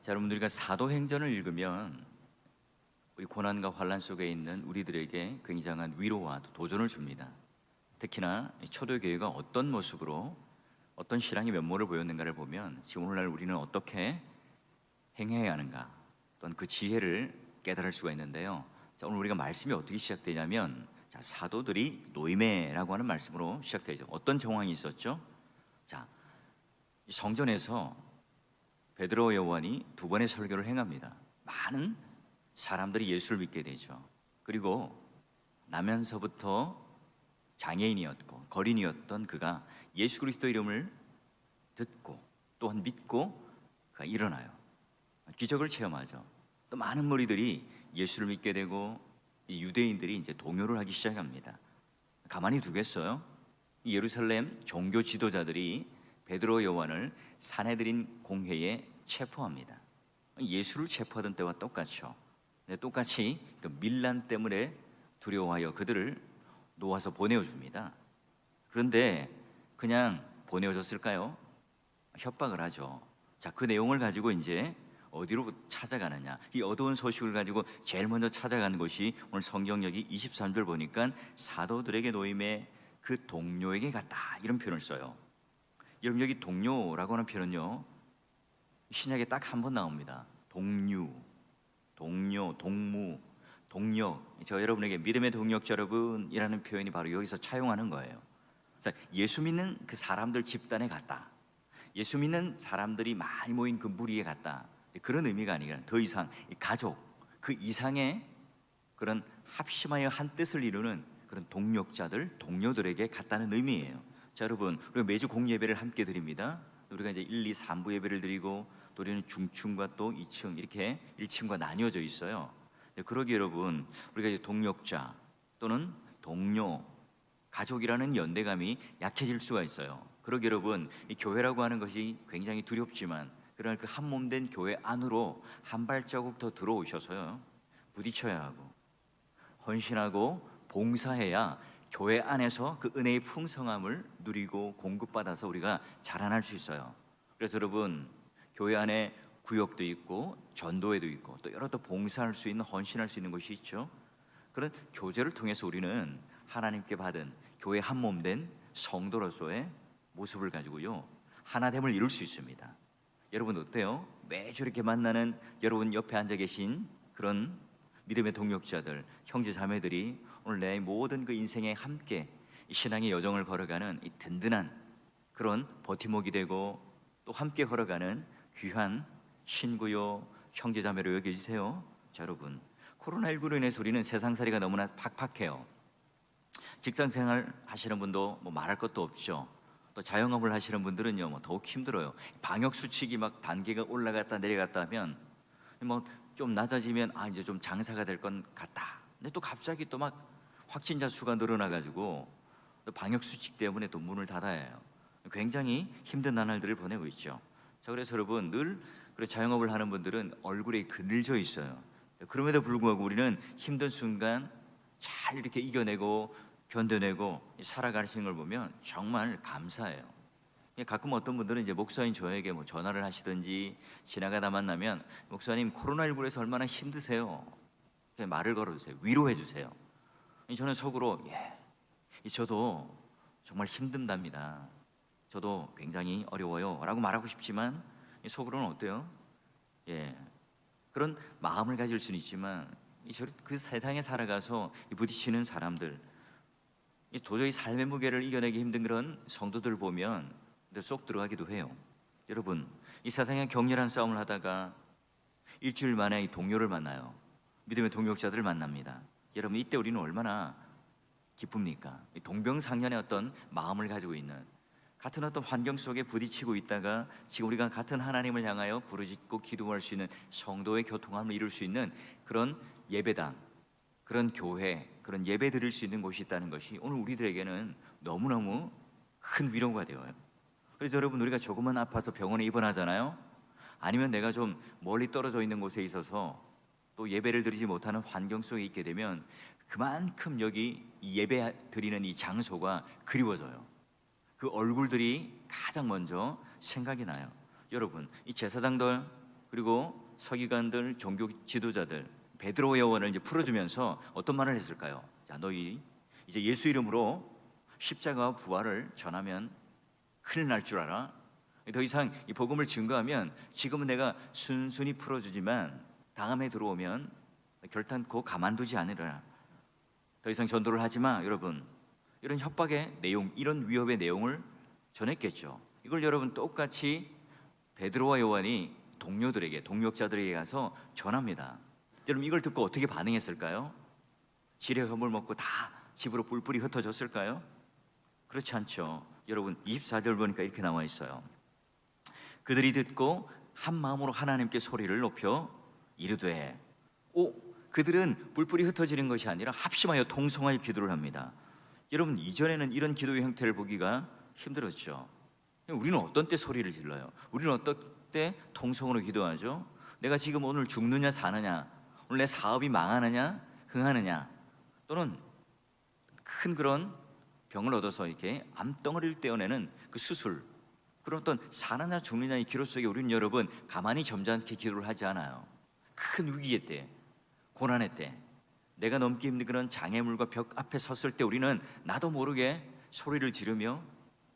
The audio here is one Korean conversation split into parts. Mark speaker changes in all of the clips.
Speaker 1: 자, 여러분 우리가 사도행전을 읽으면 우리 고난과 환란 속에 있는 우리들에게 굉장한 위로와 도전을 줍니다. 특히나 초대교회가 어떤 모습으로 어떤 신앙의 면모를 보였는가를 보면 지금 오늘날 우리는 어떻게 행해야 하는가, 또한 그 지혜를 깨달을 수가 있는데요. 자, 오늘 우리가 말씀이 어떻게 시작되냐면, 자, 사도들이 노이메라고 하는 말씀으로 시작되죠. 어떤 정황이 있었죠? 자, 이 성전에서 베드로 요한이 두 번의 설교를 행합니다. 많은 사람들이 예수를 믿게 되죠. 그리고 나면서부터 장애인이었고 거린이었던 그가 예수 그리스도 이름을 듣고 또한 믿고 그가 일어나요. 기적을 체험하죠. 또 많은 무리들이 예수를 믿게 되고 이 유대인들이 이제 동요를 하기 시작합니다. 가만히 두겠어요? 예루살렘 종교 지도자들이 베드로 요한을 산헤드린 공회에 체포합니다. 예수를 체포하던 때와 똑같죠. 똑같이 그 밀란 때문에 두려워하여 그들을 놓아서 보내어줍니다. 그런데 그냥 보내어줬을까요? 협박을 하죠. 자, 그 내용을 가지고 이제 어디로 찾아가느냐, 이 어두운 소식을 가지고 제일 먼저 찾아가는 곳이 오늘 성경역이 23절 보니까 사도들에게 노임에 그 동료에게 갔다, 이런 표현을 써요. 여러분, 여기 동료라고 하는 표현은요, 신약에 딱 한 번 나옵니다. 동료, 동무, 동력. 저 여러분에게 믿음의 동력자 여러분이라는 표현이 바로 여기서 차용하는 거예요. 자, 예수 믿는 그 사람들 집단에 갔다, 예수 믿는 사람들이 많이 모인 그 무리에 갔다, 그런 의미가 아니라 더 이상 가족, 그 이상의 그런 합심하여 한 뜻을 이루는 그런 동력자들, 동료들에게 갔다는 의미예요. 자, 여러분, 우리가 매주 공예배를 함께 드립니다. 우리가 이제 1, 2, 3부 예배를 드리고 또 우리는 중층과 또 2층, 이렇게 1층과 나뉘어져 있어요. 그러기에 여러분, 우리가 이제 동력자 또는 동료, 가족이라는 연대감이 약해질 수가 있어요. 그러기에 여러분, 이 교회라고 하는 것이 굉장히 두렵지만, 그러나 그 한 몸 된 교회 안으로 한 발자국 더 들어오셔서요, 부딪혀야 하고 헌신하고 봉사해야 교회 안에서 그 은혜의 풍성함을 누리고 공급받아서 우리가 자라날 수 있어요. 그래서 여러분, 교회 안에 구역도 있고 전도회도 있고 또 여러 또 봉사할 수 있는, 헌신할 수 있는 곳이 있죠. 그런 교제를 통해서 우리는 하나님께 받은 교회 한 몸 된 성도로서의 모습을 가지고요, 하나됨을 이룰 수 있습니다. 여러분 어때요? 매주 이렇게 만나는 여러분 옆에 앉아 계신 그런 믿음의 동역자들, 형제 자매들이 오늘 내 모든 그 인생에 함께 신앙의 여정을 걸어가는 이 든든한 그런 버팀목이 되고 또 함께 걸어가는 귀한 친구요, 형제 자매로 여겨주세요. 자, 여러분, 코로나19로 인해서 우리는 세상살이가 너무나 팍팍해요. 직장생활 하시는 분도 뭐 말할 것도 없죠. 또 자영업을 하시는 분들은요, 뭐 더욱 힘들어요. 방역 수칙이 막 단계가 올라갔다 내려갔다 하면 뭐 좀 낮아지면 이제 좀 장사가 될 건 같다. 근데 또 갑자기 또 막 확진자 수가 늘어나가지고 또 방역 수칙 때문에 또 문을 닫아야 해요. 굉장히 힘든 나날들을 보내고 있죠. 자, 그래서 여러분, 늘 자영업을 하는 분들은 얼굴에 그늘져 있어요. 그럼에도 불구하고 우리는 힘든 순간 잘 이렇게 이겨내고 견뎌내고 살아가시는 걸 보면 정말 감사해요. 가끔 어떤 분들은 이제 목사님 저에게 뭐 전화를 하시든지 지나가다 만나면, 목사님 코로나19에서 얼마나 힘드세요? 그냥 말을 걸어주세요. 위로해 주세요. 저는 속으로 저도 정말 힘든답니다. 저도 굉장히 어려워요 라고 말하고 싶지만 속으로는 어때요? 그런 마음을 가질 수는 있지만 그 세상에 살아가서 부딪히는 사람들, 도저히 삶의 무게를 이겨내기 힘든 그런 성도들 보면 쏙 들어가기도 해요. 여러분, 이 세상에 격렬한 싸움을 하다가 일주일 만에 이 동료를 만나요. 믿음의 동역자들을 만납니다. 여러분, 이때 우리는 얼마나 기쁩니까? 이 동병상련의 어떤 마음을 가지고 있는, 같은 어떤 환경 속에 부딪히고 있다가 지금 우리가 같은 하나님을 향하여 부르짖고 기도할 수 있는 성도의 교통함을 이룰 수 있는 그런 예배당, 그런 교회, 그런 예배 드릴 수 있는 곳이 있다는 것이 오늘 우리들에게는 너무너무 큰 위로가 되어요. 그래서 여러분, 우리가 조금만 아파서 병원에 입원하잖아요. 아니면 내가 좀 멀리 떨어져 있는 곳에 있어서 또 예배를 드리지 못하는 환경 속에 있게 되면 그만큼 여기 예배 드리는 이 장소가 그리워져요. 그 얼굴들이 가장 먼저 생각이 나요. 여러분, 이 제사장들 그리고 서기관들, 종교 지도자들, 베드로의 요원을 이제 풀어주면서 어떤 말을 했을까요? 자, 너희 이제 예수 이름으로 십자가와 부활을 전하면 큰일 날 줄 알아. 더 이상 이 복음을 증거하면 지금은 내가 순순히 풀어주지만 다음에 들어오면 결단코 가만두지 않으리라. 더 이상 전도를 하지 마. 여러분, 이런 협박의 내용, 이런 위협의 내용을 전했겠죠. 이걸 여러분 똑같이 베드로와 요한이 동료들에게, 동역자들에게 가서 전합니다. 여러분, 이걸 듣고 어떻게 반응했을까요? 지레 허물 먹고 다 집으로 뿔뿔이 흩어졌을까요? 그렇지 않죠. 여러분, 24절 보니까 이렇게 나와 있어요. 그들이 듣고 한 마음으로 하나님께 소리를 높여 이르되, 그들은 뿔뿔이 흩어지는 것이 아니라 합심하여 통성하여 기도를 합니다. 여러분, 이전에는 이런 기도의 형태를 보기가 힘들었죠. 우리는 어떤 때 소리를 질러요? 우리는 어떤 때 통성으로 기도하죠? 내가 지금 오늘 죽느냐 사느냐, 오늘 내 사업이 망하느냐 흥하느냐, 또는 큰 그런 병을 얻어서 이렇게 암덩어리를 떼어내는 그 수술, 그런 어떤 사느냐 죽느냐의 기도 속에 우리는 여러분 가만히 점잖게 기도를 하지 않아요. 큰 위기의 때, 고난의 때, 내가 넘기 힘든 그런 장애물과 벽 앞에 섰을 때 우리는 나도 모르게 소리를 지르며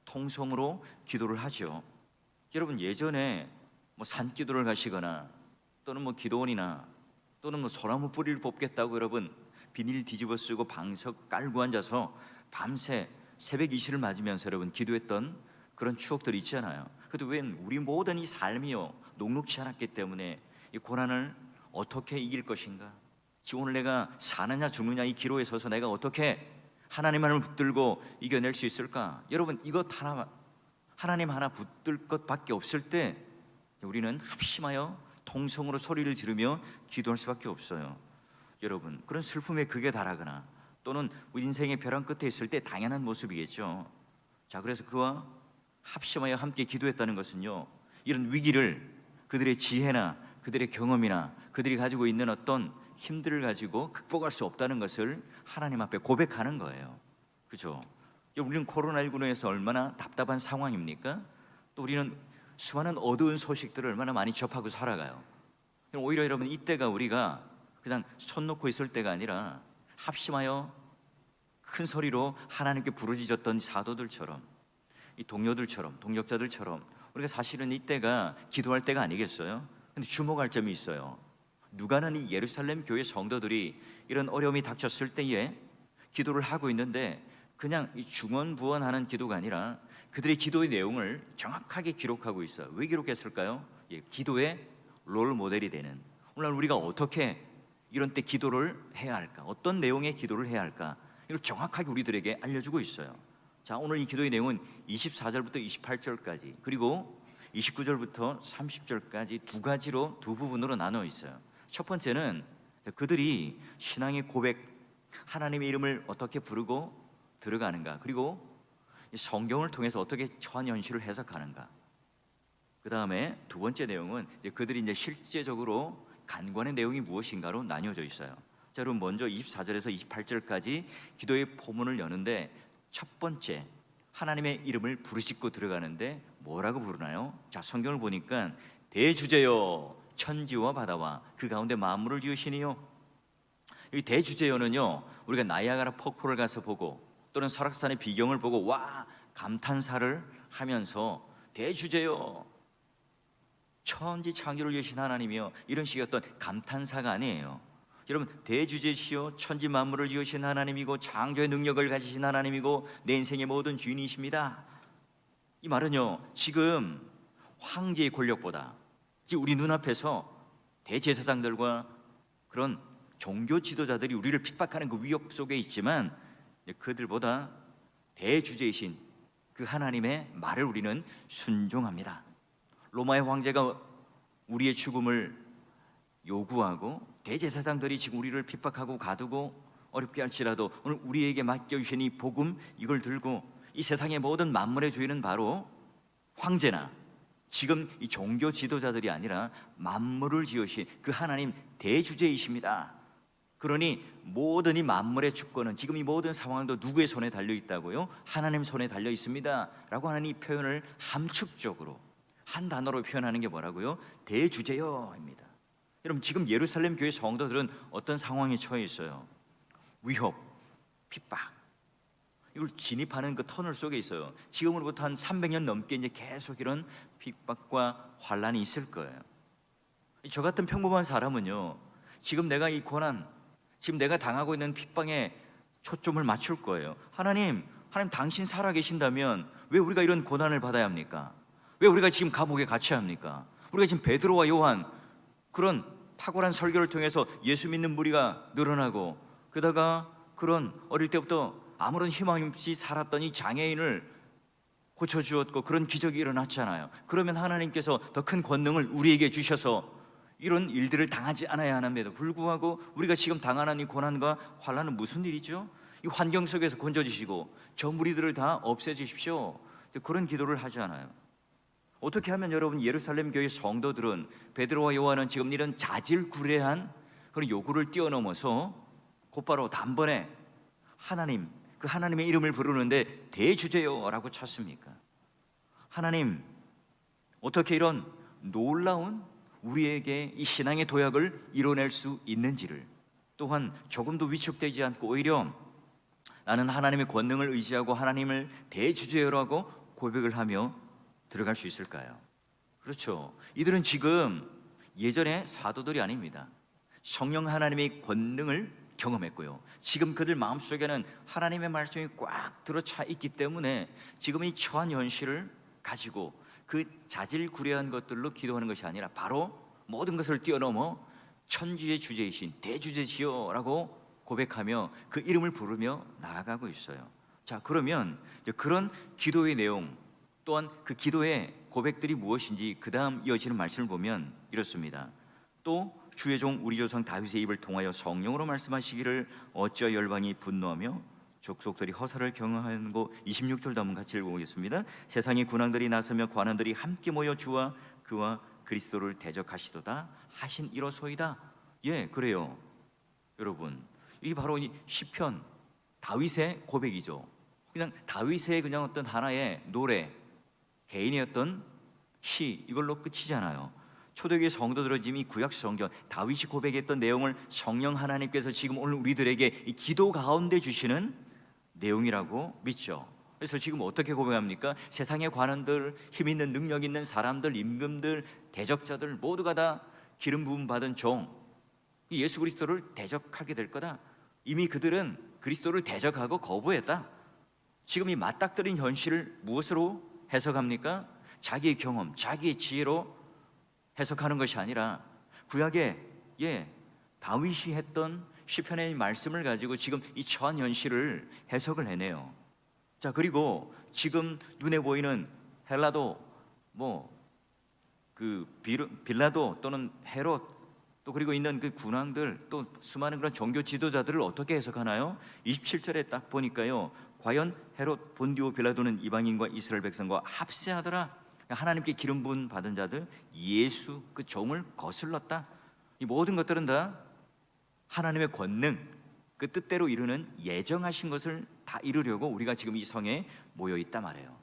Speaker 1: 통성으로 기도를 하죠. 여러분, 예전에 뭐 산기도를 가시거나 또는 뭐 기도원이나 또는 뭐 소나무 뿌리를 뽑겠다고 여러분 비닐 뒤집어 쓰고 방석 깔고 앉아서 밤새 새벽 이시를 맞으면서 여러분 기도했던 그런 추억들이 있잖아요. 그래도 왜 우리 모든 이 삶이요 녹록지 않았기 때문에 이 고난을 어떻게 이길 것인가, 지금 오늘 내가 사느냐 죽느냐 이 기로에 서서 내가 어떻게 하나님만을 붙들고 이겨낼 수 있을까? 여러분, 이것 하나, 하나님 하나 붙들 것밖에 없을 때 우리는 합심하여 통성으로 소리를 지르며 기도할 수밖에 없어요. 여러분, 그런 슬픔에 극에 달하거나 또는 우리 인생의 벼랑 끝에 있을 때 당연한 모습이겠죠. 자, 그래서 그와 합심하여 함께 기도했다는 것은요, 이런 위기를 그들의 지혜나 그들의 경험이나 그들이 가지고 있는 어떤 힘들을 가지고 극복할 수 없다는 것을 하나님 앞에 고백하는 거예요. 그죠? 우리는 코로나19로 해서 얼마나 답답한 상황입니까? 또 우리는 수많은 어두운 소식들을 얼마나 많이 접하고 살아가요. 오히려 여러분, 이때가 우리가 그냥 손 놓고 있을 때가 아니라 합심하여 큰 소리로 하나님께 부르짖었던 사도들처럼, 이 동료들처럼, 동역자들처럼 우리가 사실은 이때가 기도할 때가 아니겠어요? 근데 주목할 점이 있어요. 누가는 이 예루살렘 교회 성도들이 이런 어려움이 닥쳤을 때에 기도를 하고 있는데 그냥 이 중언부언하는 기도가 아니라 그들의 기도의 내용을 정확하게 기록하고 있어요. 왜 기록했을까요? 기도의 롤 모델이 되는, 오늘날 우리가 어떻게 이런 때 기도를 해야 할까, 어떤 내용의 기도를 해야 할까, 이걸 정확하게 우리들에게 알려주고 있어요. 자, 오늘 이 기도의 내용은 24절부터 28절까지 그리고 29절부터 30절까지 두 가지로, 두 부분으로 나눠 있어요. 첫 번째는 그들이 신앙의 고백, 하나님의 이름을 어떻게 부르고 들어가는가, 그리고 성경을 통해서 어떻게 처한 현실을 해석하는가. 그 다음에 두 번째 내용은 그들이 이제 실제적으로 간구하는 내용이 무엇인가로 나뉘어져 있어요. 자, 여러분, 먼저 24절에서 28절까지 기도의 포문을 여는데 첫 번째, 하나님의 이름을 부르짖고 들어가는데 뭐라고 부르나요? 자, 성경을 보니까 대주제여 천지와 바다와 그 가운데 만물을 지으시니요. 이 대주제여는요, 우리가 나이아가라 폭포를 가서 보고 또는 설악산의 비경을 보고 와 감탄사를 하면서 대주제여 천지 창조를 지으신 하나님이여, 이런 식의 어떤 감탄사가 아니에요. 여러분, 대주제시여 천지 만물을 지으신 하나님이고 창조의 능력을 가지신 하나님이고 내 인생의 모든 주인이십니다. 이 말은요, 지금 황제의 권력보다 지금 우리 눈앞에서 대제사장들과 그런 종교 지도자들이 우리를 핍박하는 그 위협 속에 있지만 그들보다 대주제이신 그 하나님의 말을 우리는 순종합니다. 로마의 황제가 우리의 죽음을 요구하고 대제사장들이 지금 우리를 핍박하고 가두고 어렵게 할지라도 오늘 우리에게 맡겨주신 이 복음, 이걸 들고 이 세상의 모든 만물의 주인은 바로 황제나 지금 이 종교 지도자들이 아니라 만물을 지으신 그 하나님 대주제이십니다. 그러니 모든 이 만물의 주권은, 지금 이 모든 상황도 누구의 손에 달려 있다고요? 하나님 손에 달려 있습니다 라고 하는 이 표현을 함축적으로 한 단어로 표현하는 게 뭐라고요? 대주제여입니다. 여러분, 지금 예루살렘 교회 성도들은 어떤 상황에 처해 있어요? 위협, 핍박, 이걸 진입하는 그 터널 속에 있어요. 지금으로부터 한 300년 넘게 이제 계속 이런 핍박과 환란이 있을 거예요. 저 같은 평범한 사람은요, 지금 내가 이 고난, 지금 내가 당하고 있는 핍박에 초점을 맞출 거예요. 하나님 당신 살아 계신다면 왜 우리가 이런 고난을 받아야 합니까? 왜 우리가 지금 감옥에 갇혀야 합니까? 우리가 지금 베드로와 요한 그런 탁월한 설교를 통해서 예수 믿는 무리가 늘어나고, 게다가 그런 어릴 때부터 아무런 희망 없이 살았던 이 장애인을 고쳐주었고 그런 기적이 일어났잖아요. 그러면 하나님께서 더 큰 권능을 우리에게 주셔서 이런 일들을 당하지 않아야 하는데도 불구하고 우리가 지금 당하는 이 고난과 환난은 무슨 일이죠? 이 환경 속에서 건져주시고 저 무리들을 다 없애주십시오, 그런 기도를 하잖아요. 어떻게 하면 여러분, 예루살렘 교회 성도들은, 베드로와 요한은 지금 이런 자질구레한 그런 요구를 뛰어넘어서 곧바로 단번에 하나님, 그 하나님의 이름을 부르는데 대주제요라고 쳤습니까? 하나님, 어떻게 이런 놀라운 우리에게 이 신앙의 도약을 이뤄낼 수 있는지를, 또한 조금도 위축되지 않고 오히려 나는 하나님의 권능을 의지하고 하나님을 대주제요라고 고백을 하며 들어갈 수 있을까요? 그렇죠. 이들은 지금 예전의 사도들이 아닙니다. 성령 하나님의 권능을 경험했고요, 지금 그들 마음속에는 하나님의 말씀이 꽉 들어차 있기 때문에 지금 이 처한 현실을 가지고 그 자질구레한 것들로 기도하는 것이 아니라 바로 모든 것을 뛰어넘어 천지의 주제이신 대주제시여라고 고백하며 그 이름을 부르며 나아가고 있어요. 자, 그러면 그런 기도의 내용, 또한 그 기도의 고백들이 무엇인지 그 다음 이어지는 말씀을 보면 이렇습니다. 또 주의 종 우리 조상 다윗의 입을 통하여 성령으로 말씀하시기를 어찌하여 열방이 분노하며 족속들이 허사를 경영하는고. 26절도 한번 같이 읽어보겠습니다. 세상의 군왕들이 나서며 관원들이 함께 모여 주와 그와 그리스도를 대적하시도다 하신 이로소이다. 예, 그래요. 여러분, 이게 바로 이 시편 다윗의 고백이죠. 그냥 다윗의 그냥 어떤 하나의 노래, 개인의 어떤 시, 이걸로 끝이잖아요. 초대교회 성도들은 지금 이 구약 성경 다윗이 고백했던 내용을 성령 하나님께서 지금 오늘 우리들에게 이 기도 가운데 주시는 내용이라고 믿죠. 그래서 지금 어떻게 고백합니까? 세상의 관원들, 힘 있는 능력 있는 사람들, 임금들, 대적자들 모두가 다 기름 부음 받은 종 예수 그리스도를 대적하게 될 거다. 이미 그들은 그리스도를 대적하고 거부했다. 지금 이 맞닥뜨린 현실을 무엇으로 해석합니까? 자기의 경험, 자기의 지혜로 해석하는 것이 아니라 구약에 다윗이 했던 시편의 말씀을 가지고 지금 이 처한 현실을 해석을 해내요. 자, 그리고 지금 눈에 보이는 헬라도, 빌라도 또는 헤롯, 또 그리고 있는 그 군왕들, 또 수많은 그런 종교 지도자들을 어떻게 해석하나요? 27절에 딱 보니까요, 과연 헤롯, 본디오, 빌라도는 이방인과 이스라엘 백성과 합세하더라. 하나님께 기름 부음 받은 자들, 예수 그 종을 거슬렀다. 이 모든 것들은 다 하나님의 권능, 그 뜻대로 이루는 예정하신 것을 다 이루려고 우리가 지금 이 성에 모여 있단 말이에요.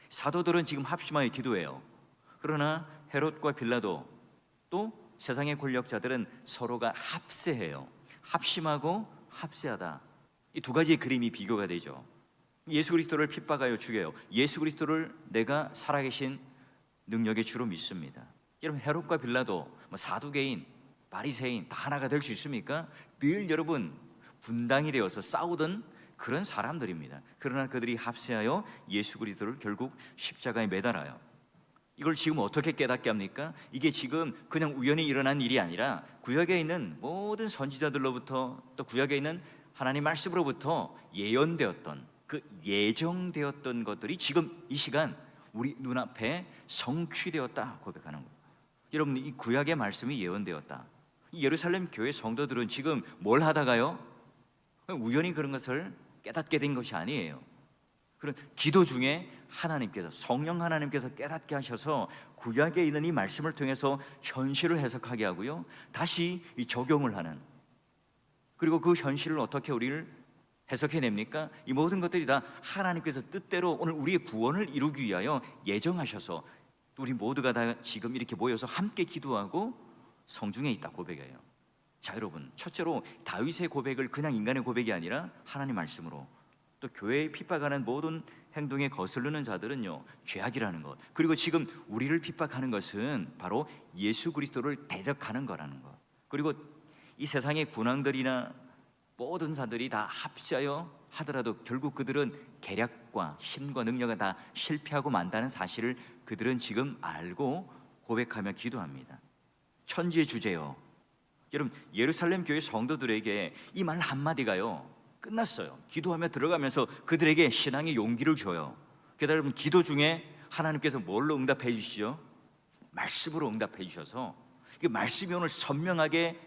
Speaker 1: 사도들은 지금 합심하여 기도해요. 그러나 헤롯과 빌라도, 또 세상의 권력자들은 서로가 합세해요. 합심하고 합세하다, 이 두 가지의 그림이 비교가 되죠. 예수 그리스도를 핍박하여 죽여요. 예수 그리스도를 내가 살아계신 능력의 주로 믿습니다. 여러분, 헤롯과 빌라도, 사두개인, 바리새인 다 하나가 될 수 있습니까? 늘 여러분 분당이 되어서 싸우던 그런 사람들입니다. 그러나 그들이 합세하여 예수 그리스도를 결국 십자가에 매달아요. 이걸 지금 어떻게 깨닫게 합니까? 이게 지금 그냥 우연히 일어난 일이 아니라 구약에 있는 모든 선지자들로부터, 또 구약에 있는 하나님 말씀으로부터 예언되었던, 그 예정되었던 것들이 지금 이 시간 우리 눈앞에 성취되었다 고백하는 거예요. 여러분, 이 구약의 말씀이 예언되었다. 이 예루살렘 교회 성도들은 지금 뭘 하다가요? 우연히 그런 것을 깨닫게 된 것이 아니에요. 그런 기도 중에 하나님께서, 성령 하나님께서 깨닫게 하셔서 구약에 있는 이 말씀을 통해서 현실을 해석하게 하고요, 다시 이 적용을 하는, 그리고 그 현실을 어떻게 우리를 해석해냅니까? 이 모든 것들이 다 하나님께서 뜻대로 오늘 우리의 구원을 이루기 위하여 예정하셔서 또 우리 모두가 다 지금 이렇게 모여서 함께 기도하고 성중에 있다 고백해요. 자, 여러분, 첫째로 다윗의 고백을 그냥 인간의 고백이 아니라 하나님 말씀으로, 또 교회에 핍박하는 모든 행동에 거스르는 자들은요, 죄악이라는 것, 그리고 지금 우리를 핍박하는 것은 바로 예수 그리스도를 대적하는 거라는 것, 그리고 이 세상의 군왕들이나 모든 자들이 다 합치하여 하더라도 결국 그들은 계략과 힘과 능력은 다 실패하고 만다는 사실을 그들은 지금 알고 고백하며 기도합니다. 천지의 주제요, 여러분, 예루살렘 교회 성도들에게 이 말 한마디가요 끝났어요. 기도하며 들어가면서 그들에게 신앙의 용기를 줘요. 게다가 여러분, 기도 중에 하나님께서 뭘로 응답해 주시죠? 말씀으로 응답해 주셔서 그 말씀이 오늘 선명하게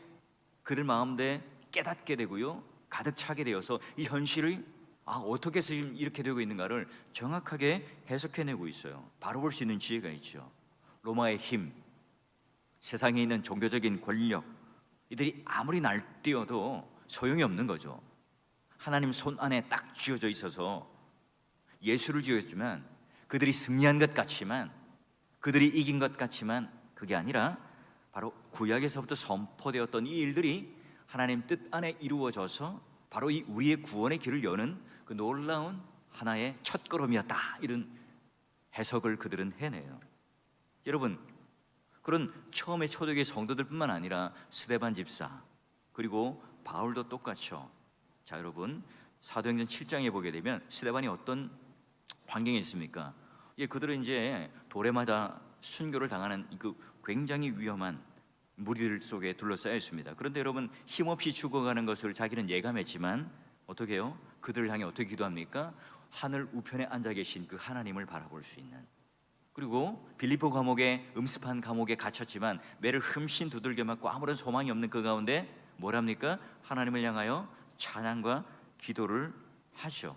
Speaker 1: 그들 마음에 깨닫게 되고요, 가득 차게 되어서 이 현실을 어떻게 해서 지금 이렇게 되고 있는가를 정확하게 해석해내고 있어요. 바로 볼 수 있는 지혜가 있죠. 로마의 힘, 세상에 있는 종교적인 권력, 이들이 아무리 날뛰어도 소용이 없는 거죠. 하나님 손 안에 딱 쥐어져 있어서 예수를 지었지만 그들이 승리한 것 같지만, 그들이 이긴 것 같지만 그게 아니라 바로 구약에서부터 선포되었던 이 일들이 하나님 뜻 안에 이루어져서 바로 이 우리의 구원의 길을 여는 그 놀라운 하나의 첫걸음이었다, 이런 해석을 그들은 해내요. 여러분, 그런 처음에 초대교회 성도들뿐만 아니라 스데반 집사, 그리고 바울도 똑같죠. 자, 여러분, 사도행전 7장에 보게 되면 스데반이 어떤 환경에 있습니까? 그들은 이제 돌에 맞아 순교를 당하는 그 굉장히 위험한 무리들 속에 둘러싸여 있습니다. 그런데 여러분, 힘없이 죽어가는 것을 자기는 예감했지만 어떻게 해요? 그들을 향해 어떻게 기도합니까? 하늘 우편에 앉아 계신 그 하나님을 바라볼 수 있는, 그리고 빌립보 감옥에, 음습한 감옥에 갇혔지만 매를 흠씬 두들겨 맞고 아무런 소망이 없는 그 가운데 뭘 합니까? 하나님을 향하여 찬양과 기도를 하죠.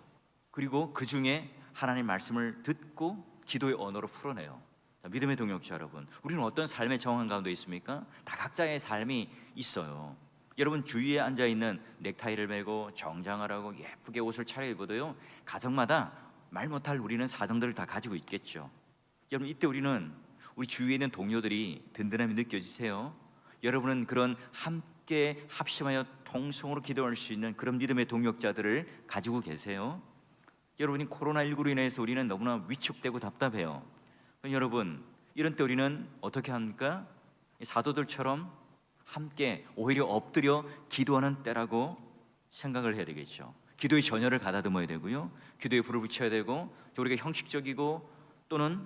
Speaker 1: 그리고 그 중에 하나님 말씀을 듣고 기도의 언어로 풀어내요. 자, 믿음의 동역자 여러분, 우리는 어떤 삶의 정황 가운데 있습니까? 다 각자의 삶이 있어요. 여러분, 주위에 앉아있는 넥타이를 매고 정장을 하고 예쁘게 옷을 차려입어도요, 가정마다 말 못할 우리는 사정들을 다 가지고 있겠죠. 여러분, 이때 우리는 우리 주위에 있는 동료들이 든든함이 느껴지세요? 여러분은 그런 함께 합심하여 통성으로 기도할 수 있는 그런 믿음의 동역자들을 가지고 계세요? 여러분이 코로나19로 인해서 우리는 너무나 위축되고 답답해요. 여러분, 이런 때 우리는 어떻게 합니까? 사도들처럼 함께 오히려 엎드려 기도하는 때라고 생각을 해야 되겠죠. 기도의 전열을 가다듬어야 되고요, 기도에 불을 붙여야 되고, 우리가 형식적이고 또는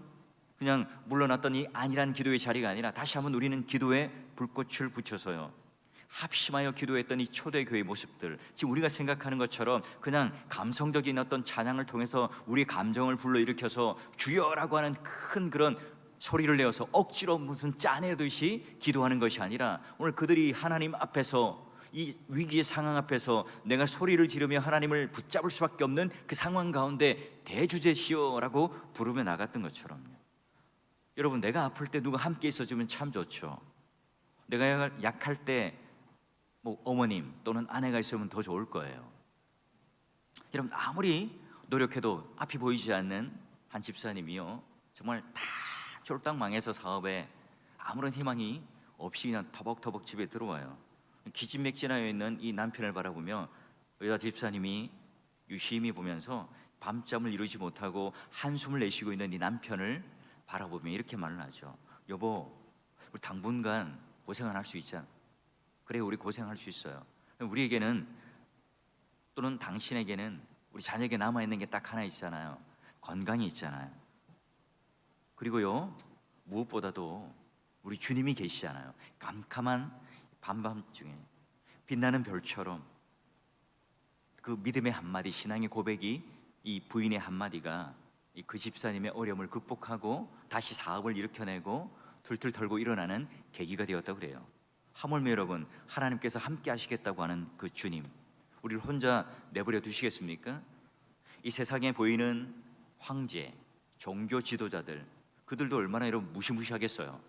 Speaker 1: 그냥 물러났던 이 아니란 기도의 자리가 아니라 다시 한번 우리는 기도에 불꽃을 붙여서요, 합심하여 기도했던 이 초대교회의 모습들, 지금 우리가 생각하는 것처럼 그냥 감성적인 어떤 찬양을 통해서 우리의 감정을 불러일으켜서 주여라고 하는 큰 그런 소리를 내어서 억지로 무슨 짜내듯이 기도하는 것이 아니라, 오늘 그들이 하나님 앞에서, 이 위기의 상황 앞에서 내가 소리를 지르며 하나님을 붙잡을 수밖에 없는 그 상황 가운데 대주제시여라고 부르며 나갔던 것처럼요. 여러분, 내가 아플 때 누가 함께 있어주면 참 좋죠. 내가 약할 때 어머님 또는 아내가 있으면 더 좋을 거예요. 여러분, 아무리 노력해도 앞이 보이지 않는 한 집사님이요, 정말 다 쫄딱 망해서 사업에 아무런 희망이 없이 그냥 터벅터벅 집에 들어와요. 기진맥진하여 있는 이 남편을 바라보며 여자 집사님이 유심히 보면서 밤잠을 이루지 못하고 한숨을 내쉬고 있는 이 남편을 바라보며 이렇게 말을 하죠. 여보, 우리 당분간 고생은 할 수 있잖아. 그래, 우리 고생할 수 있어요. 우리에게는, 또는 당신에게는, 우리 자녀에게 남아있는 게 딱 하나 있잖아요. 건강이 있잖아요. 그리고요, 무엇보다도 우리 주님이 계시잖아요. 깜깜한 밤밤중에 빛나는 별처럼 그 믿음의 한마디, 신앙의 고백이, 이 부인의 한마디가 그 집사님의 어려움을 극복하고 다시 사업을 일으켜내고 툴툴 털고 일어나는 계기가 되었다고 그래요. 하물며 여러분, 하나님께서 함께 하시겠다고 하는 그 주님, 우리를 혼자 내버려 두시겠습니까? 이 세상에 보이는 황제, 종교 지도자들, 그들도 얼마나 여러분 무시무시하겠어요.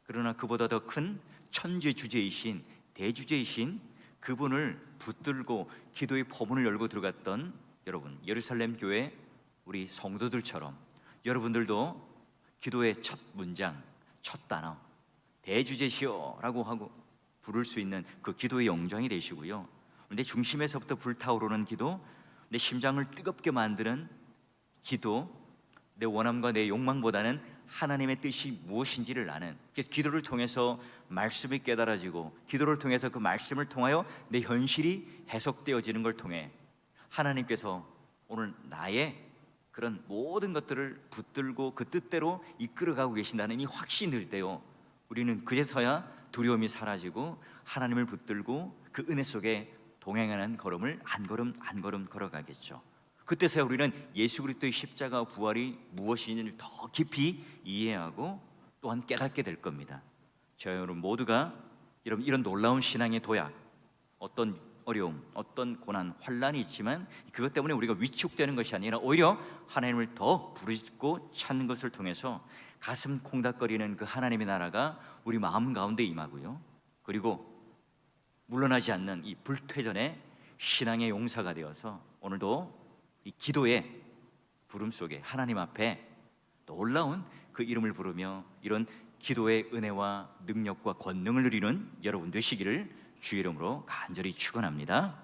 Speaker 1: 그러나 그보다 더 큰 천지주제이신, 대주제이신 그분을 붙들고 기도의 포문을 열고 들어갔던 여러분, 예루살렘 교회 우리 성도들처럼 여러분들도 기도의 첫 문장, 첫 단어 대주제시여라고 하고 부를 수 있는 그 기도의 영장이 되시고요. 내 중심에서부터 불타오르는 기도, 내 심장을 뜨겁게 만드는 기도, 내 원함과 내 욕망보다는 하나님의 뜻이 무엇인지를 아는, 그래서 기도를 통해서 말씀이 깨달아지고 기도를 통해서 그 말씀을 통하여 내 현실이 해석되어지는 걸 통해 하나님께서 오늘 나의 그런 모든 것들을 붙들고 그 뜻대로 이끌어가고 계신다는 이 확신이 들 때요, 우리는 그제서야 두려움이 사라지고 하나님을 붙들고 그 은혜 속에 동행하는 걸음을 한 걸음 한 걸음 걸어가겠죠. 그때서야 우리는 예수 그리스도의 십자가 부활이 무엇인지를 더 깊이 이해하고 또한 깨닫게 될 겁니다. 저희 여러분 모두가 이런 놀라운 신앙의 도약, 어떤 어려움, 어떤 고난, 환란이 있지만 그것 때문에 우리가 위축되는 것이 아니라 오히려 하나님을 더 부르짖고 찾는 것을 통해서 가슴 콩닥거리는 그 하나님의 나라가 우리 마음 가운데 임하고요, 그리고 물러나지 않는 이 불퇴전의 신앙의 용사가 되어서 오늘도 이 기도의 부름 속에 하나님 앞에 놀라운 그 이름을 부르며 이런 기도의 은혜와 능력과 권능을 누리는 여러분 되시기를 주의 이름으로 간절히 축원합니다.